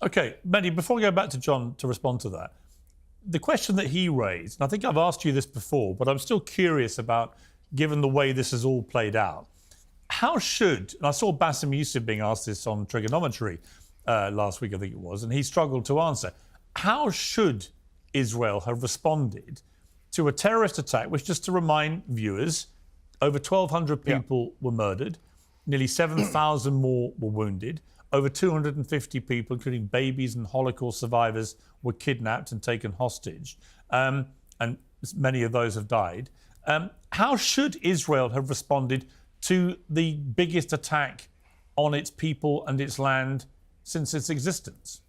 Okay, Mehdi, before we go back to John to respond to that, the question that he raised, and I think I've asked you this before, but I'm still curious about, given the way this has all played out, how should, and I saw Bassem Youssef being asked this on trigonometry last week, I think it was, and he struggled to answer. How should Israel have responded to a terrorist attack, which, just to remind viewers, over 1,200 people were murdered, nearly 7,000 more were wounded, over 250 people, including babies and Holocaust survivors, were kidnapped and taken hostage, and many of those have died. How should Israel have responded to the biggest attack on its people and its land since its existence?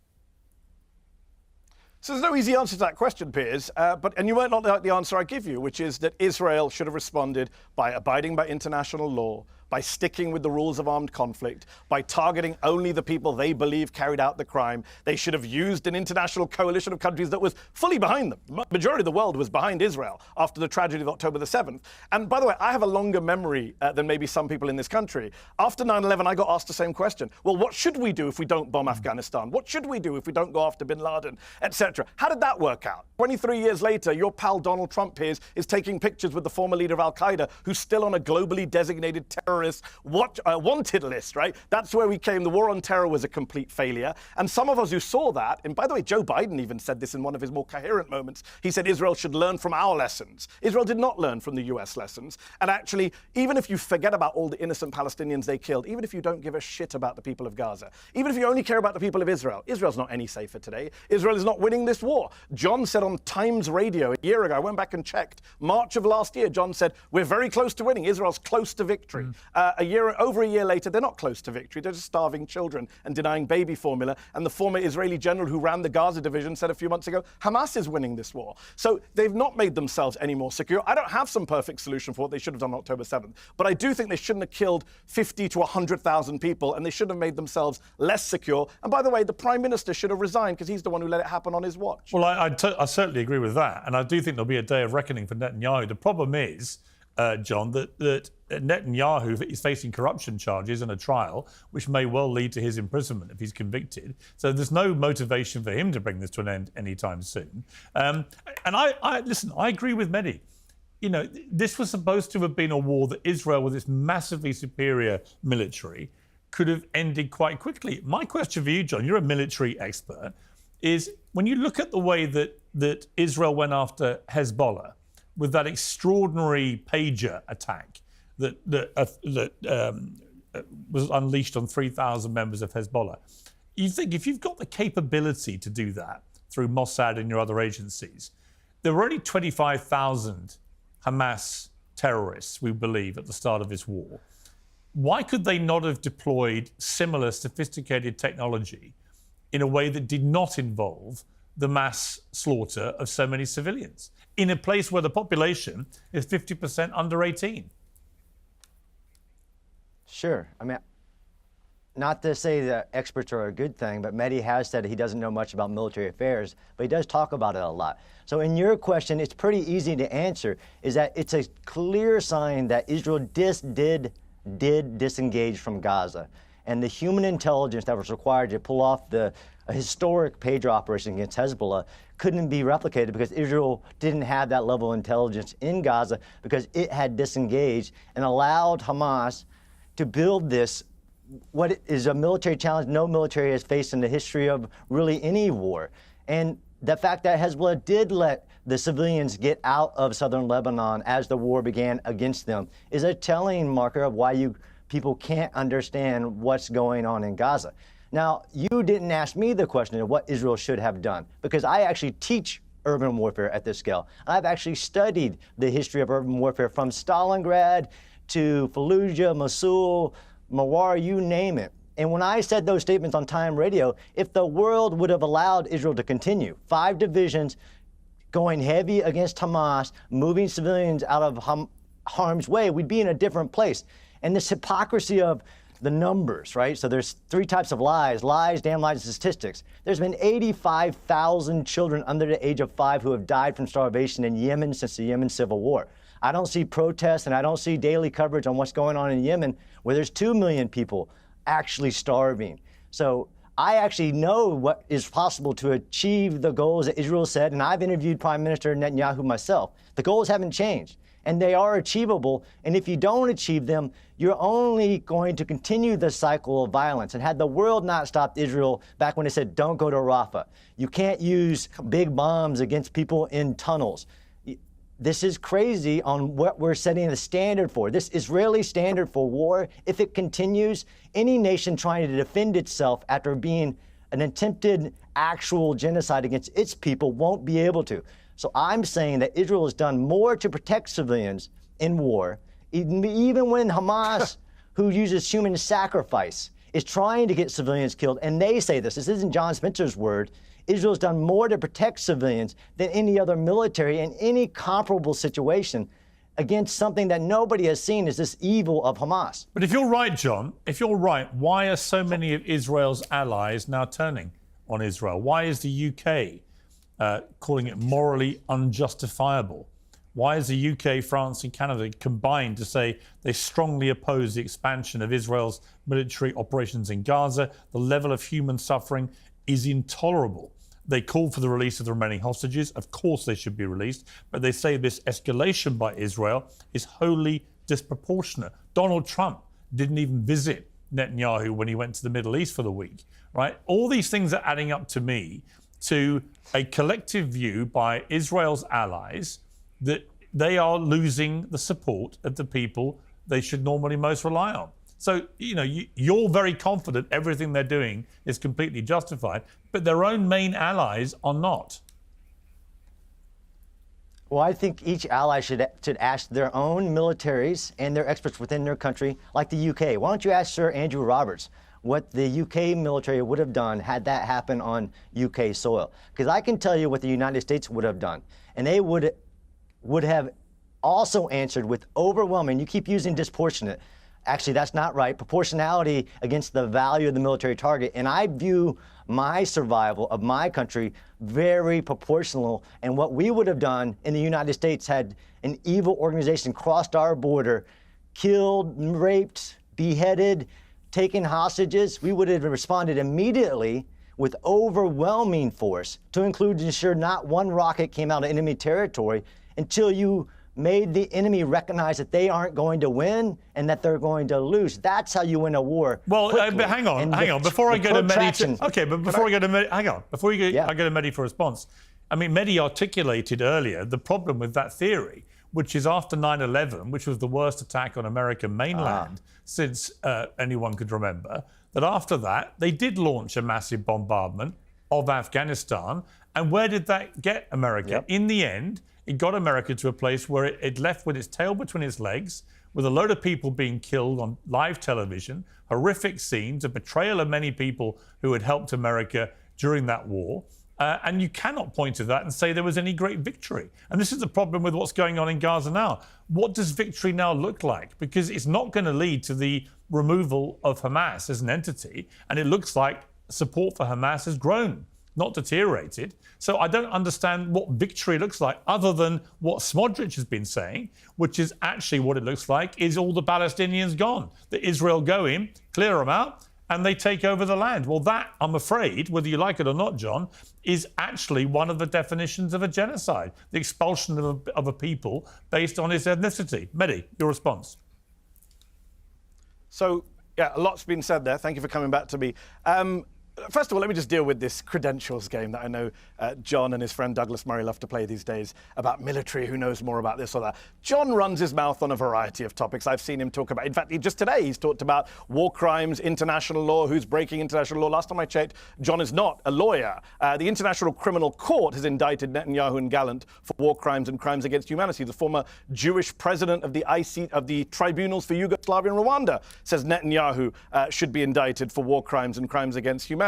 So there's no easy answer to that question, Piers, and you might not like the answer I give you, which is that Israel should have responded by abiding by international law, by sticking with the rules of armed conflict, by targeting only the people they believe carried out the crime. They should have used an international coalition of countries that was fully behind them. The majority of the world was behind Israel after the tragedy of October the 7th. And by the way, I have a longer memory than maybe some people in this country. After 9/11, I got asked the same question. Well, what should we do if we don't bomb Afghanistan? What should we do if we don't go after bin Laden, etc.? How did that work out? 23 years later, your pal Donald Trump, Piers, is taking pictures with the former leader of Al-Qaeda, who's still on a globally designated terrorist wanted list, right? That's where we came. The war on terror was a complete failure. And some of us who saw that, and by the way, Joe Biden even said this in one of his more coherent moments. He said Israel should learn from our lessons. Israel did not learn from the US lessons. And actually, even if you forget about all the innocent Palestinians they killed, even if you don't give a shit about the people of Gaza, even if you only care about the people of Israel, Israel's not any safer today. Israel is not winning this war. John said on Times Radio a year ago, I went back and checked, March of last year, John said, we're very close to winning. Israel's close to victory. Over a year later, they're not close to victory. They're just starving children and denying baby formula. And the former Israeli general who ran the Gaza division said a few months ago, Hamas is winning this war. So they've not made themselves any more secure. I don't have some perfect solution for what they should have done on October 7th, but I do think they shouldn't have killed 50 to 100,000 people, and they should have made themselves less secure. And by the way, the Prime Minister should have resigned because he's the one who let it happen on his watch. Well, I certainly agree with that. And I do think there'll be a day of reckoning for Netanyahu. The problem is, John, that Netanyahu is facing corruption charges in a trial, which may well lead to his imprisonment if he's convicted. So there's no motivation for him to bring this to an end anytime soon. And listen, I agree with Mehdi. You know, this was supposed to have been a war that Israel, with its massively superior military, could have ended quite quickly. My question for you, John, you're a military expert, is when you look at the way that Israel went after Hezbollah, with that extraordinary pager attack that was unleashed on 3,000 members of Hezbollah, you think if you've got the capability to do that through Mossad and your other agencies, there were only 25,000 Hamas terrorists, we believe, at the start of this war. Why could they not have deployed similar sophisticated technology in a way that did not involve the mass slaughter of so many civilians in a place where the population is 50% under 18? Sure. I mean, not to say that experts are a good thing, but Mehdi has said he doesn't know much about military affairs, but he does talk about it a lot. So in your question, it's pretty easy to answer, is that it's a clear sign that Israel did disengage from Gaza. And the human intelligence that was required to pull off a historic pager operation against Hezbollah couldn't be replicated because Israel didn't have that level of intelligence in Gaza because it had disengaged and allowed Hamas to build this, what is a military challenge no military has faced in the history of really any war. And the fact that Hezbollah did let the civilians get out of southern Lebanon as the war began against them is a telling marker of why people can't understand what's going on in Gaza. Now, you didn't ask me the question of what Israel should have done, because I actually teach urban warfare at this scale. I've actually studied the history of urban warfare from Stalingrad to Fallujah, Mosul, Mawar, you name it. And when I said those statements on Time Radio, if the world would have allowed Israel to continue, 5 divisions going heavy against Hamas, moving civilians out of harm's way, we'd be in a different place. And this hypocrisy of the numbers, right? So there's 3 types of lies, damn lies, and statistics. There's been 85,000 children under the age of 5 who have died from starvation in Yemen since the Yemen civil war. I don't see protests and I don't see daily coverage on what's going on in Yemen, where there's 2 million people actually starving. So I actually know what is possible to achieve the goals that Israel set, and I've interviewed Prime Minister Netanyahu myself. The goals haven't changed, and they are achievable. And if you don't achieve them, you're only going to continue the cycle of violence. And had the world not stopped Israel back when they said, don't go to Rafah, you can't use big bombs against people in tunnels. This is crazy on what we're setting the standard for. This Israeli standard for war, if it continues, any nation trying to defend itself after being an attempted actual genocide against its people won't be able to. So I'm saying that Israel has done more to protect civilians in war, even when Hamas, who uses human sacrifice, is trying to get civilians killed. And they say this isn't John Spencer's word. Israel's done more to protect civilians than any other military in any comparable situation against something that nobody has seen as this evil of Hamas. But if you're right, John, if you're right, why are so many of Israel's allies now turning on Israel? Why is the UK calling it morally unjustifiable? Why is the UK, France and Canada combined to say they strongly oppose the expansion of Israel's military operations in Gaza? The level of human suffering is intolerable. They call for the release of the remaining hostages. Of course they should be released, but they say this escalation by Israel is wholly disproportionate. Donald Trump didn't even visit Netanyahu when he went to the Middle East for the week, right? All these things are adding up to me to a collective view by Israel's allies that they are losing the support of the people they should normally most rely on. So, you're very confident everything they're doing is completely justified, but their own main allies are not. Well, I think each ally should ask their own militaries and their experts within their country, like the UK. Why don't you ask Sir Andrew Roberts what the UK military would have done had that happened on UK soil? Because I can tell you what the United States would have done, and they would have also answered with overwhelming. You keep using disproportionate. Actually, that's not right. Proportionality against the value of the military target. And I view my survival of my country very proportional. And what we would have done in the United States had an evil organization crossed our border, killed, raped, beheaded, taken hostages, we would have responded immediately with overwhelming force to include to ensure not one rocket came out of enemy territory until you made the enemy recognize that they aren't going to win and that they're going to lose. That's how you win a war. Well, but hang on. Before I go to Mehdi, Before I go to Mehdi for a response, I mean, Mehdi articulated earlier the problem with that theory, which is after 9/11, which was the worst attack on American mainland since anyone could remember, that after that they did launch a massive bombardment of Afghanistan. And where did that get America? Yep. In the end, it got America to a place where it left with its tail between its legs, with a load of people being killed on live television, horrific scenes, a betrayal of many people who had helped America during that war. And you cannot point to that and say there was any great victory. And this is the problem with what's going on in Gaza now. What does victory now look like? Because it's not going to lead to the removal of Hamas as an entity. And it looks like support for Hamas has grown, not deteriorated. So I don't understand what victory looks like other than what Smodrich has been saying, which is actually what it looks like is all the Palestinians gone. That Israel go in, clear them out, and they take over the land. Well, that, I'm afraid, whether you like it or not, John, is actually one of the definitions of a genocide, the expulsion of a people based on its ethnicity. Mehdi, your response. So, yeah, a lot's been said there. Thank you for coming back to me. First of all, let me just deal with this credentials game that I know John and his friend Douglas Murray love to play these days about military, who knows more about this or that. John runs his mouth on a variety of topics. I've seen him talk about, in fact, just today he's talked about war crimes, international law, who's breaking international law. Last time I checked, John is not a lawyer. The International Criminal Court has indicted Netanyahu and Gallant for war crimes and crimes against humanity. The former Jewish president of the Tribunals for Yugoslavia and Rwanda says Netanyahu should be indicted for war crimes and crimes against humanity.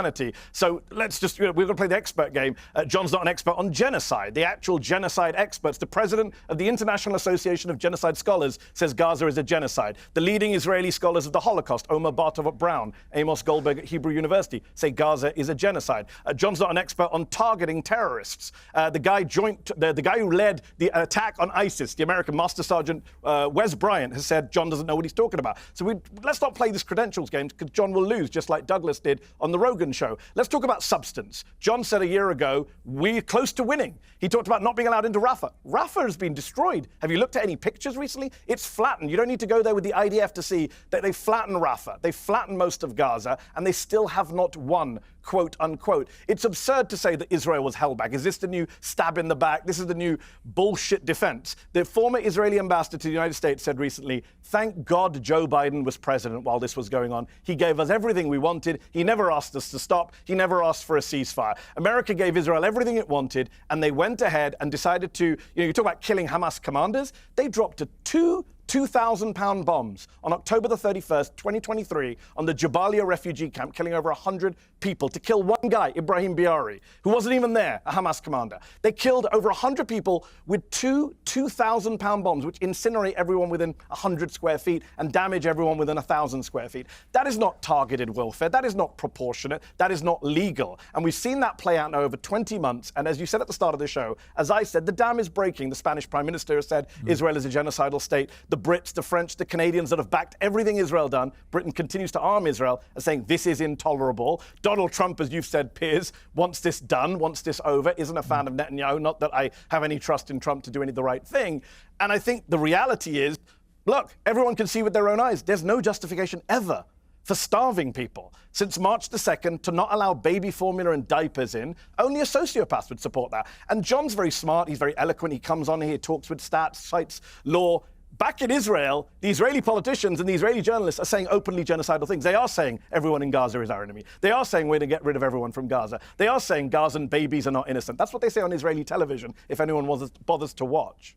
So let's just, we're going to play the expert game. John's not an expert on genocide. The actual genocide experts, the president of the International Association of Genocide Scholars says Gaza is a genocide. The leading Israeli scholars of the Holocaust, Omer Bartov-Brown, Amos Goldberg at Hebrew University, say Gaza is a genocide. John's not an expert on targeting terrorists. The guy who led the attack on ISIS, the American Master Sergeant Wes Bryant, has said John doesn't know what he's talking about. So let's not play this credentials game, because John will lose, just like Douglas did on the Rogan Morgan show. Let's talk about substance. John said a year ago, we're close to winning. He talked about not being allowed into Rafah. Rafah has been destroyed. Have you looked at any pictures recently? It's flattened. You don't need to go there with the IDF to see that they flattened Rafah. They flattened most of Gaza, and they still have not won, quote unquote. It's absurd to say that Israel was held back. Is this the new stab in the back? This is the new bullshit defense. The former Israeli ambassador to the United States said recently, thank God Joe Biden was president while this was going on. He gave us everything we wanted. He never asked us to stop. He never asked for a ceasefire. America gave Israel everything it wanted, and they went ahead and decided to, you talk about killing Hamas commanders. They dropped two 2,000-pound bombs on October the 31st, 2023, on the Jabalia refugee camp, killing over 100 people, to kill one guy, Ibrahim Biari, who wasn't even there, a Hamas commander. They killed over 100 people with two 2,000-pound bombs, which incinerate everyone within 100 square feet and damage everyone within 1,000 square feet. That is not targeted warfare. That is not proportionate. That is not legal. And we've seen that play out now over 20 months. And as you said at the start of the show, as I said, the dam is breaking. The Spanish Prime Minister has said Israel is a genocidal state. The Brits, the French, the Canadians that have backed everything Israel done. Britain continues to arm Israel and saying this is intolerable. Donald Trump, as you've said, Piers, wants this done, wants this over, isn't a fan of Netanyahu. Not that I have any trust in Trump to do any of the right thing. And I think the reality is, look, everyone can see with their own eyes, there's no justification ever for starving people. Since March the 2nd, to not allow baby formula and diapers in, only a sociopath would support that. And John's very smart, he's very eloquent, he comes on here, he talks with stats, cites law. Back in Israel, the Israeli politicians and the Israeli journalists are saying openly genocidal things. They are saying everyone in Gaza is our enemy. They are saying we're to get rid of everyone from Gaza. They are saying Gazan babies are not innocent. That's what they say on Israeli television, if anyone bothers to watch.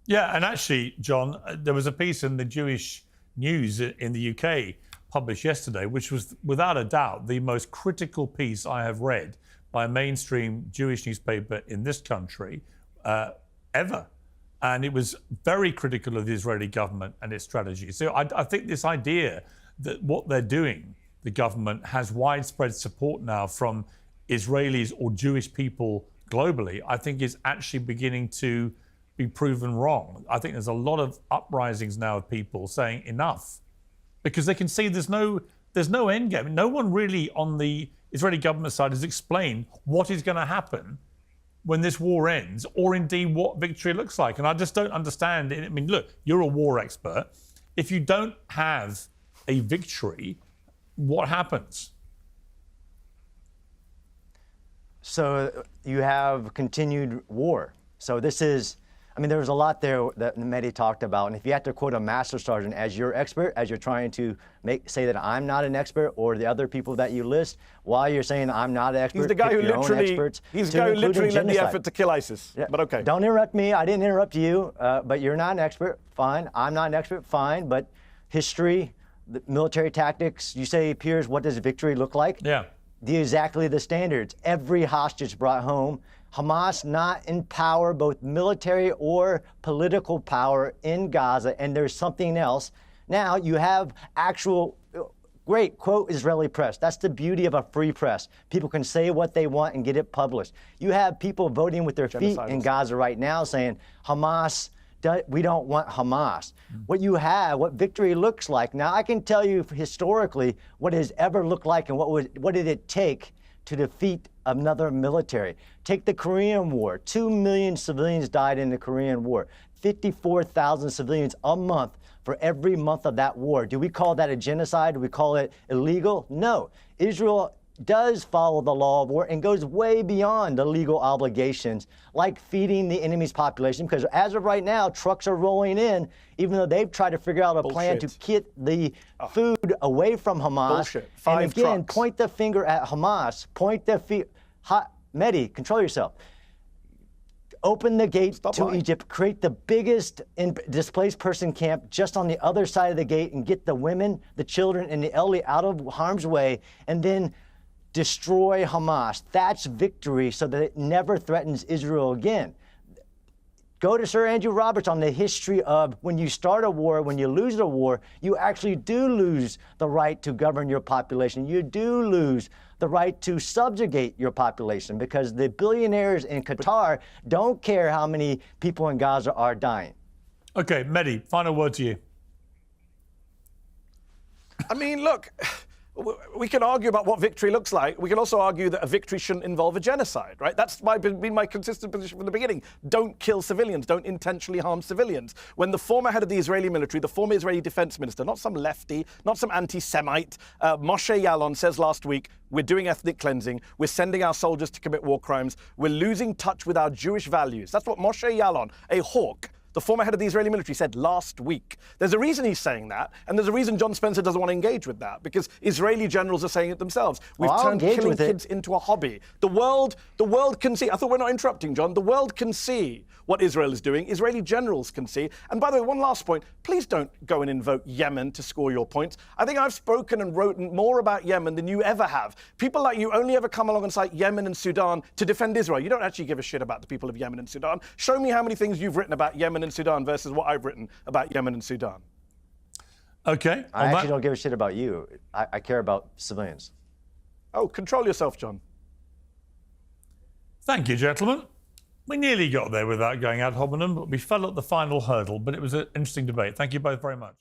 Yeah, and actually, John, there was a piece in the Jewish News in the UK published yesterday, which was without a doubt the most critical piece I have read by a mainstream Jewish newspaper in this country ever. And it was very critical of the Israeli government and its strategy. So I think this idea that what they're doing, the government, has widespread support now from Israelis or Jewish people globally, I think is actually beginning to be proven wrong. I think there's a lot of uprisings now of people saying enough, because they can see there's no end game. No one really on the Israeli government side has explained what is going to happen when this war ends, or indeed what victory looks like. And I just don't understand it. I mean, look, you're a war expert. If you don't have a victory, what happens? So you have continued war. So this is, I mean, there was a lot there that Mehdi talked about. And if you have to quote a master sergeant as your expert, as you're trying to say that I'm not an expert, or the other people that you list, while you're saying I'm not an expert, he's the guy who literally led the effort to kill ISIS. Yeah. But okay. Don't interrupt me. I didn't interrupt you. But you're not an expert. Fine. I'm not an expert. Fine. But history, the military tactics, you say, Piers, what does victory look like? Yeah. Exactly the standards. Every hostage brought home. Hamas not in power, both military or political power in Gaza, and there's something else. Now you have actual, great, quote, Israeli press. That's the beauty of a free press. People can say what they want and get it published. You have people voting with their feet in Gaza right now saying, Hamas, we don't want Hamas. What you have, what victory looks like. Now I can tell you historically what it has ever looked like and what did it take to defeat another military. Take the Korean War. 2 million civilians died in the Korean War. 54,000 civilians a month for every month of that war. Do we call that a genocide? Do we call it illegal? No. Israel does follow the law of war and goes way beyond the legal obligations, like feeding the enemy's population, because as of right now, trucks are rolling in, even though they've tried to figure out a plan to get the food away from Hamas. And again, point the finger at Hamas, point the Mehdi, control yourself. Open the gate to Egypt, create the biggest displaced person camp just on the other side of the gate, and get the women, the children, and the elderly out of harm's way, and then destroy Hamas. That's victory, so that it never threatens Israel again. Go to Sir Andrew Roberts on the history of when you start a war, when you lose a war, you actually do lose the right to govern your population. You do lose the right to subjugate your population, because the billionaires in Qatar don't care how many people in Gaza are dying. Okay, Mehdi, final word to you. I mean, look, We can argue about what victory looks like. We can also argue that a victory shouldn't involve a genocide, right? That's been my consistent position from the beginning. Don't kill civilians. Don't intentionally harm civilians. When the former head of the Israeli military, the former Israeli defense minister, not some lefty, not some anti-Semite, Moshe Yaalon says last week, we're doing ethnic cleansing. We're sending our soldiers to commit war crimes. We're losing touch with our Jewish values. That's what Moshe Yaalon, a hawk, the former head of the Israeli military, said last week. There's a reason he's saying that, and there's a reason John Spencer doesn't want to engage with that, because Israeli generals are saying it themselves. We've turned killing kids into a hobby. The world can see. I thought we're not interrupting, John. The world can see what Israel is doing. Israeli generals can see. And by the way, one last point, please don't go and invoke Yemen to score your points. I think I've spoken and written more about Yemen than you ever have. People like you only ever come along and cite Yemen and Sudan to defend Israel. You don't actually give a shit about the people of Yemen and Sudan. Show me how many things you've written about Yemen and Sudan versus what I've written about Yemen and Sudan. Okay. I actually don't give a shit about you. I care about civilians. Oh, control yourself, John. Thank you, gentlemen. We nearly got there without going ad hominem, but we fell at the final hurdle. But it was an interesting debate. Thank you both very much.